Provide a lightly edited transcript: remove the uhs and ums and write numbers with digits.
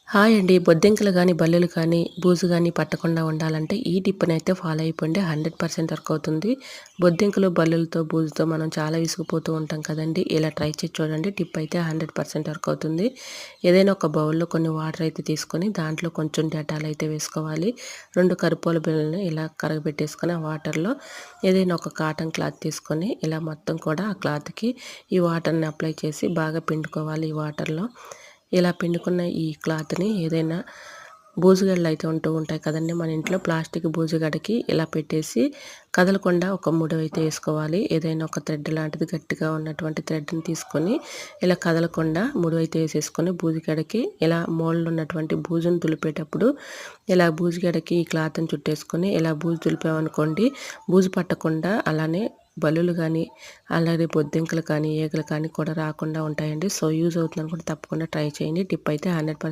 Hi అండి. బొద్దింకలు గానీ, బల్లులు కానీ, బూజు గానీ పట్టకుండా ఉండాలంటే ఈ టిప్‌నైతే ఫాలో అయిపోండి. 100% వర్క్ అవుతుంది. బొద్దింకలు, బల్లులతో, బూజుతో మనం చాలా విసిగిపోతూ ఉంటాం కదండీ! ఇలా ట్రై చేసి చూడండి. టిప్ అయితే 100% వర్క్ అవుతుంది. ఏదైనా ఒక బౌల్‌లో కొన్ని వాటర్ అయితే తీసుకొని, దాంట్లో కొంచెం డెటాల్ అయితే వేసుకోవాలి. 2 కరిపోల బిళ్ళని ఇలా కరగబెట్టేసుకొని, ఆ వాటర్‌లో ఏదైనా ఒక కాటన్ క్లాత్ తీసుకొని, ఇలా మొత్తం కూడా ఆ క్లాత్‌కి ఈ వాటర్‌ని అప్లై చేసి బాగా పిండుకోవాలి ఈ వాటర్‌లో. ఇలా పిండుకున్న ఈ క్లాత్‌ని ఏదైనా బూజుగడలు అయితే ఉంటూ ఉంటాయి కదండీ! మన ఇంట్లో ప్లాస్టిక్ బూజుగడకి ఇలా పెట్టేసి కదలకుండా ఒక ముడవైతే ఏసుకోవాలి. ఏదైనా ఒక థ్రెడ్ లాంటిది గట్టిగా ఉన్నటువంటి థ్రెడ్‌ని తీసుకొని ఇలా కదలకుండా ముడవైతే ఏసేసుకొని బూజుగడకి ఇలా మూలన ఉన్నటువంటి బూజును దులిపేటప్పుడు ఇలా బూజుగడకి ఈ క్లాత్‌ని చుట్టేసుకొని ఇలా బూజు దులిపామనుకోండి, బూజు పట్టకుండా అలానే బల్లులు గానీ, అలాగే బొద్దింకలు కానీ, ఈగలు కానీ కూడా రాకుండా ఉంటాయండి. సో, యూజ్ అవుతుందనుకుంటే తప్పకుండా ట్రై చేయండి. టిప్ అయితే 100%